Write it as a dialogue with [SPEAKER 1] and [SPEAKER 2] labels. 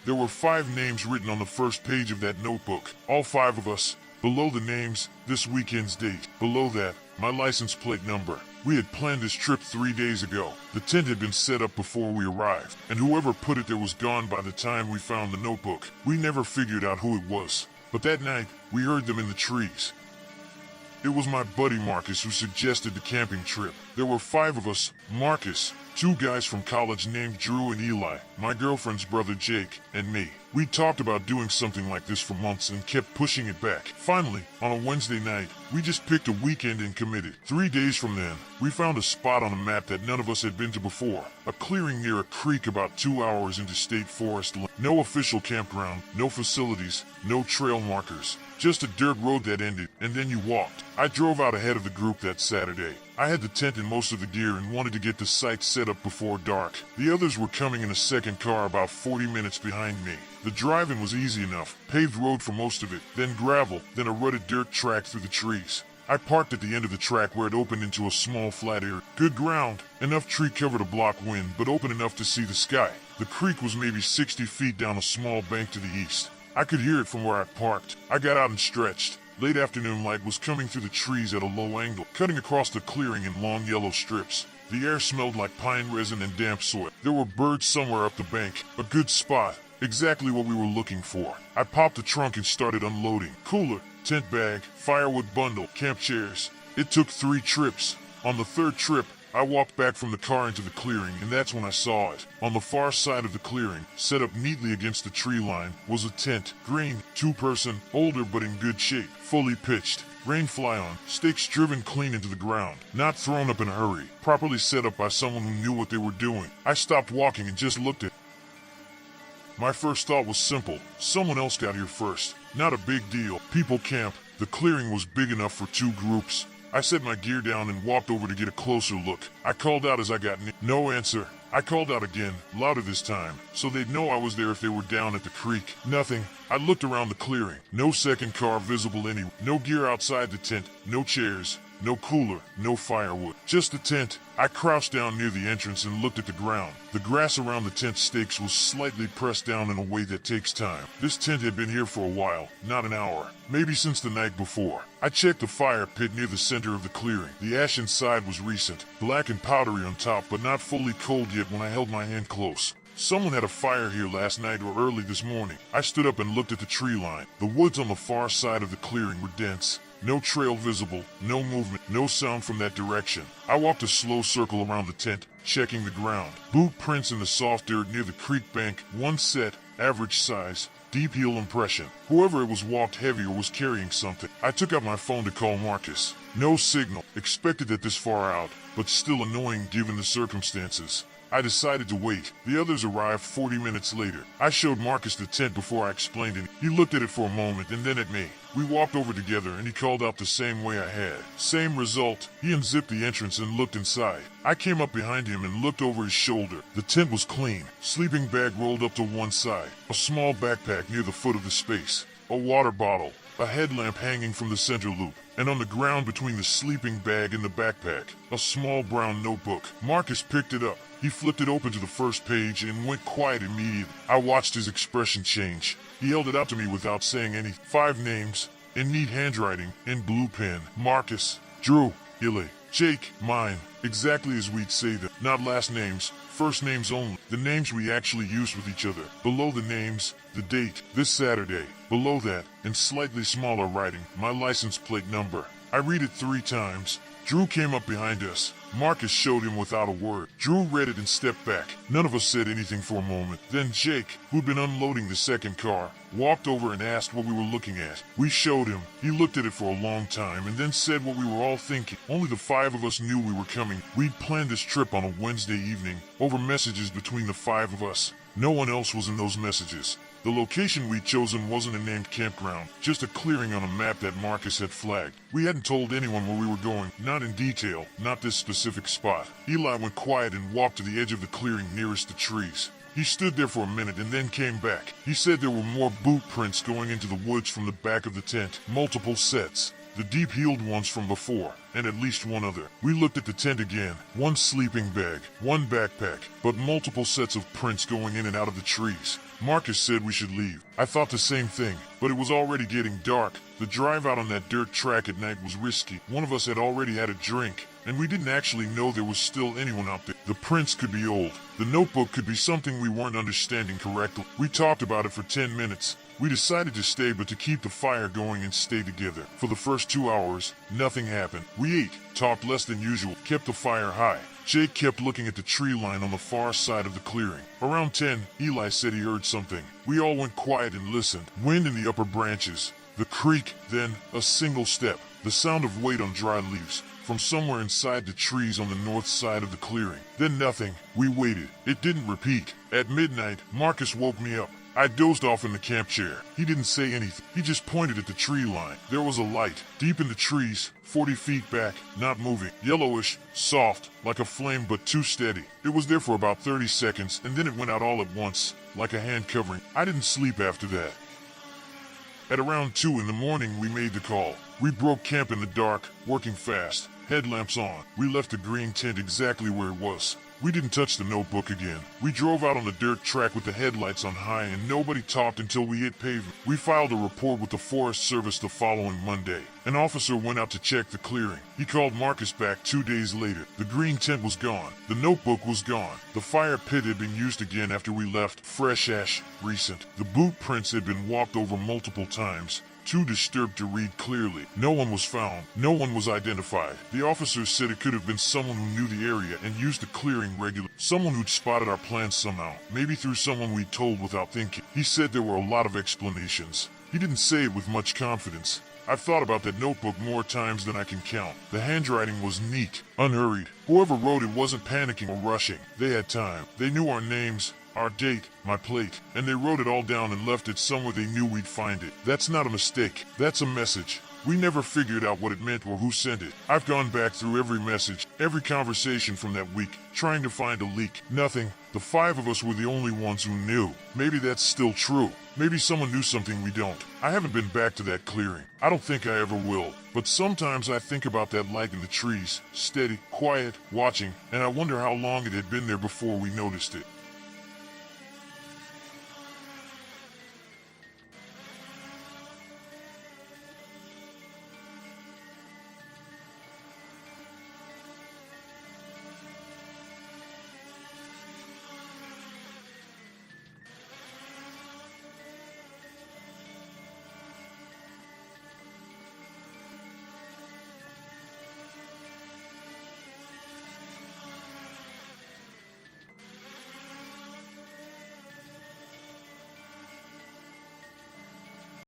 [SPEAKER 1] There were 5 names written on the first page of that notebook. All 5 of us. Below the names, this weekend's date. Below that, my license plate number. We had planned this trip 3 days ago. The tent had been set up before we arrived, and whoever put it there was gone by the time we found the notebook. We never figured out who it was. But that night, we heard them in the trees. It was my buddy Marcus who suggested the camping trip. There were 5 of us: Marcus, 2 guys from college named Drew and Eli, my girlfriend's brother Jake, and me. We talked about doing something like this for months and kept pushing it back. Finally, on a Wednesday night, we just picked a weekend and committed. 3 days from then, we found a spot on a map that none of us had been to before. A clearing near a creek about 2 hours into state forest. No official campground, no facilities, no trail markers. Just a dirt road that ended, and then you walked. I drove out ahead of the group that Saturday. I had the tent and most of the gear and wanted to get the site set up before dark. The others were coming in a second car about 40 minutes behind me. The driving was easy enough, paved road for most of it, then gravel, then a rutted dirt track through the trees. I parked at the end of the track where it opened into a small flat area. Good ground, enough tree cover to block wind, but open enough to see the sky. The creek was maybe 60 feet down a small bank to the east. I could hear it from where I parked. I got out and stretched. Late afternoon light was coming through the trees at a low angle, cutting across the clearing in long yellow strips. The air smelled like pine resin and damp soil. There were birds somewhere up the bank. A good spot. Exactly what we were looking for. I popped the trunk and started unloading. Cooler, tent bag, firewood bundle, camp chairs. It took 3 trips. On the 3rd trip, I walked back from the car into the clearing, and that's when I saw it. On the far side of the clearing, set up neatly against the tree line, was a tent. Green, 2-person, older but in good shape, fully pitched. Rain fly on, stakes driven clean into the ground, not thrown up in a hurry, properly set up by someone who knew what they were doing. I stopped walking and just looked at it. My first thought was simple. Someone else got here first. Not a big deal. People camp. The clearing was big enough for 2 groups. I set my gear down and walked over to get a closer look. I called out as I got near. No answer. I called out again, louder this time, so they'd know I was there if they were down at the creek. Nothing. I looked around the clearing. No second car visible anywhere. No gear outside the tent. No chairs. No cooler. No firewood. Just the tent. I crouched down near the entrance and looked at the ground. The grass around the tent stakes was slightly pressed down in a way that takes time. This tent had been here for a while, not an hour. Maybe since the night before. I checked the fire pit near the center of the clearing. The ash inside was recent, black and powdery on top, but not fully cold yet when I held my hand close. Someone had a fire here last night or early this morning. I stood up and looked at the tree line. The woods on the far side of the clearing were dense. No trail visible, no movement, no sound from that direction. I walked a slow circle around the tent, checking the ground. Boot prints in the soft dirt near the creek bank, 1 set, average size, deep heel impression. Whoever it was walked heavy or was carrying something. I took out my phone to call Marcus. No signal, expected it this far out, but still annoying given the circumstances. I decided to wait. The others arrived 40 minutes later. I showed Marcus the tent before I explained it. He looked at it for a moment and then at me. We walked over together and he called out the same way I had. Same result. He unzipped the entrance and looked inside. I came up behind him and looked over his shoulder. The tent was clean. Sleeping bag rolled up to one side. A small backpack near the foot of the space. A water bottle. A headlamp hanging from the center loop. And on the ground between the sleeping bag and the backpack, a small brown notebook. Marcus picked it up. He flipped it open to the first page and went quiet immediately. I watched his expression change. He held it out to me without saying anything. 5 names, in neat handwriting, in blue pen. Marcus, Drew, Eli, Jake, mine. Exactly as we'd say them. Not last names, first names only. The names we actually used with each other. Below the names, the date, this Saturday. Below that, in slightly smaller writing, my license plate number. I read it 3 times. Drew came up behind us. Marcus showed him without a word. Drew read it and stepped back. None of us said anything for a moment. Then Jake, who'd been unloading the second car, walked over and asked what we were looking at. We showed him. He looked at it for a long time and then said what we were all thinking. Only the 5 of us knew we were coming. We'd planned this trip on a Wednesday evening, over messages between the 5 of us. No one else was in those messages. The location we'd chosen wasn't a named campground, just a clearing on a map that Marcus had flagged. We hadn't told anyone where we were going, not in detail, not this specific spot. Eli went quiet and walked to the edge of the clearing nearest the trees. He stood there for a minute and then came back. He said there were more boot prints going into the woods from the back of the tent, multiple sets. the deep-heeled ones from before, and at least one other. We looked at the tent again. One sleeping bag, one backpack, but multiple sets of prints going in and out of the trees. Marcus said we should leave. I thought the same thing, but it was already getting dark. The drive out on that dirt track at night was risky. One of us had already had a drink, and we didn't actually know there was still anyone out there. The prints could be old. The notebook could be something we weren't understanding correctly. We talked about it for 10 minutes. We decided to stay, but to keep the fire going and stay together. For the first 2 hours, nothing happened. We ate, talked less than usual, kept the fire high. Jake kept looking at the tree line on the far side of the clearing. Around 10, Eli said he heard something. We all went quiet and listened. Wind in the upper branches. The creak, then a single step. The sound of weight on dry leaves. From somewhere inside the trees on the north side of the clearing. Then nothing. We waited. It didn't repeat. At midnight, Marcus woke me up. I dozed off in the camp chair. He didn't say anything. He just pointed at the tree line. There was a light, deep in the trees, 40 feet back, not moving. Yellowish, soft, like a flame but too steady. It was there for about 30 seconds, and then it went out all at once, like a hand covering. I didn't sleep after that. At around 2 in the morning, we made the call. We broke camp in the dark, working fast, headlamps on. We left the green tent exactly where it was. We didn't touch the notebook again. We drove out on the dirt track with the headlights on high, and nobody talked until we hit pavement. We filed a report with the Forest Service the following Monday. An officer went out to check the clearing. He called Marcus back 2 days later. The green tent was gone. The notebook was gone. The fire pit had been used again after we left. Fresh ash, recent. The boot prints had been walked over multiple times. Too disturbed to read clearly. No one was found. No one was identified. The officers said it could have been someone who knew the area and used the clearing regularly. Someone who'd spotted our plans somehow. Maybe through someone we told without thinking. He said there were a lot of explanations. He didn't say it with much confidence. I've thought about that notebook more times than I can count. The handwriting was neat, unhurried. Whoever wrote it wasn't panicking or rushing. They had time. They knew our names, our date, my plate, and they wrote it all down and left it somewhere they knew we'd find it. That's not a mistake. That's a message. We never figured out what it meant or who sent it. I've gone back through every message, every conversation from that week, trying to find a leak. Nothing. The 5 of us were the only ones who knew. Maybe that's still true. Maybe someone knew something we don't. I haven't been back to that clearing. I don't think I ever will. But sometimes I think about that light in the trees, steady, quiet, watching, and I wonder how long it had been there before we noticed it.